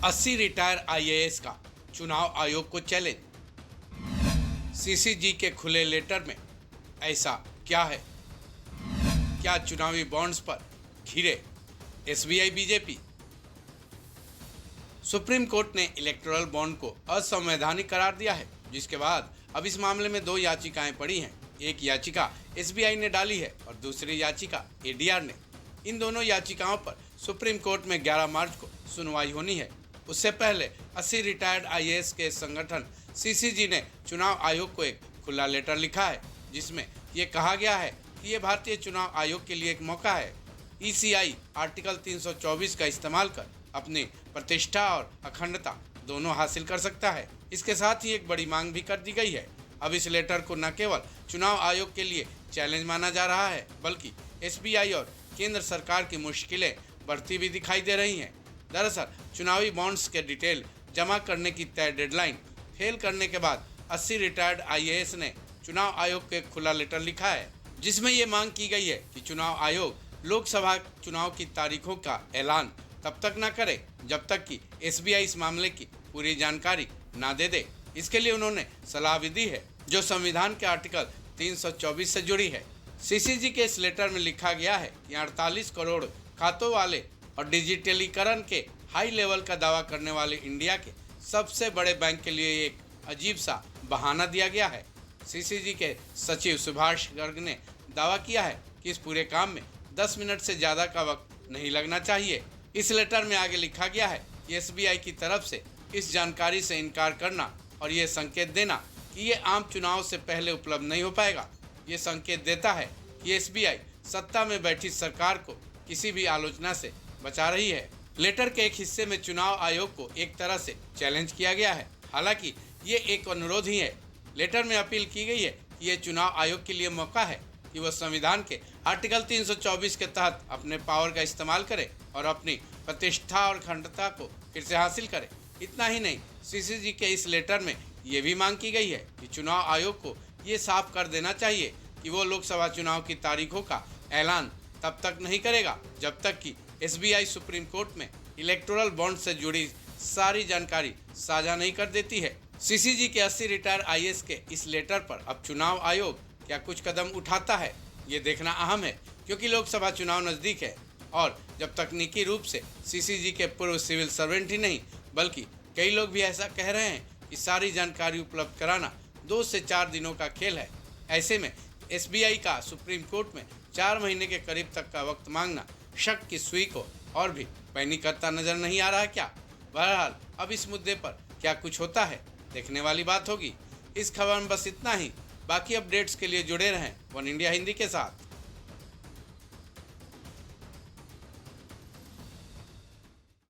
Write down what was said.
80 retire IAS का चुनाव आयोग को चैलेंज। सीसीजी के खुले लेटर में ऐसा क्या है? क्या चुनावी बॉन्ड्स पर घिरे एसबीआई बीजेपी? सुप्रीम कोर्ट ने इलेक्टोरल बॉन्ड को असंवैधानिक करार दिया है, जिसके बाद अब इस मामले में दो याचिकाएं पड़ी हैं। एक याचिका एसबीआई ने डाली है और दूसरी याचिका एडीआर ने। इन दोनों याचिकाओं पर सुप्रीम कोर्ट में 11 मार्च को सुनवाई होनी है। उससे पहले 80 रिटायर्ड आईएएस के संगठन सीसीजी ने चुनाव आयोग को एक खुला लेटर लिखा है, जिसमें ये कहा गया है कि ये भारतीय चुनाव आयोग के लिए एक मौका है। ईसीआई आर्टिकल 324 का इस्तेमाल कर अपनी प्रतिष्ठा और अखंडता दोनों हासिल कर सकता है। इसके साथ ही एक बड़ी मांग भी कर दी गई है। अब इस लेटर को न केवल चुनाव आयोग के लिए चैलेंज माना जा रहा है, बल्कि एसबीआई और केंद्र सरकार की मुश्किलें बढ़ती भी दिखाई दे रही हैं। दरअसल चुनावी बॉन्ड्स के डिटेल जमा करने की तय डेडलाइन फेल करने के बाद 80 रिटायर्ड आईएएस ने चुनाव आयोग को एक खुला लेटर लिखा है, जिसमें ये मांग की गई है कि चुनाव आयोग लोकसभा चुनाव की तारीखों का ऐलान तब तक न करे जब तक कि एसबीआई इस मामले की पूरी जानकारी ना दे दे। इसके लिए उन्होंने सलाह भी दी है, जो संविधान के आर्टिकल 324 से जुड़ी है। सीसीजी के इस लेटर में लिखा गया है कि 48 करोड़ खातों वाले और डिजिटलीकरण के हाई लेवल का दावा करने वाले इंडिया के सबसे बड़े बैंक के लिए एक अजीब सा बहाना दिया गया है। सीसीजी के सचिव सुभाष गर्ग ने दावा किया है कि इस पूरे काम में 10 मिनट से ज़्यादा का वक्त नहीं लगना चाहिए। इस लेटर में आगे लिखा गया है कि एसबीआई की तरफ से इस जानकारी से इनकार करना और ये संकेत देना कि ये आम चुनाव से पहले उपलब्ध नहीं हो पाएगा, ये संकेत देता है कि एसबीआई सत्ता में बैठी सरकार को किसी भी आलोचना से बचा रही है। लेटर के एक हिस्से में चुनाव आयोग को एक तरह से चैलेंज किया गया है। हालांकि ये एक अनुरोध ही है। लेटर में अपील की गई है कि ये चुनाव आयोग के लिए मौका है कि वह संविधान के आर्टिकल 324 के तहत अपने पावर का इस्तेमाल करे और अपनी प्रतिष्ठा और अखंडता को फिर से हासिल करे। इतना ही नहीं, सीसीजी के इस लेटर में ये भी मांग की गई है कि चुनाव आयोग को ये साफ कर देना चाहिए कि वो लोकसभा चुनाव की तारीखों का ऐलान तब तक नहीं करेगा जब तक कि एसबीआई सुप्रीम कोर्ट में इलेक्टोरल बॉन्ड से जुड़ी सारी जानकारी साझा नहीं कर देती है। सीसीजी के 80 रिटायर आईएएस के इस लेटर पर अब चुनाव आयोग क्या कुछ कदम उठाता है, ये देखना अहम है, क्योंकि लोकसभा चुनाव नज़दीक है और जब तकनीकी रूप से सीसीजी के पूर्व सिविल सर्वेंट ही नहीं बल्कि कई लोग भी ऐसा कह रहे हैं कि सारी जानकारी उपलब्ध कराना 2 से 4 दिनों का खेल है। ऐसे में एसबीआई का सुप्रीम कोर्ट में 4 महीने के करीब तक का वक्त मांगना शक की सुई को और भी पैनी करता नजर नहीं आ रहा है क्या? बहरहाल अब इस मुद्दे पर क्या कुछ होता है, देखने वाली बात होगी। इस खबर में बस इतना ही। बाकी अपडेट्स के लिए जुड़े रहें वन इंडिया हिंदी के साथ।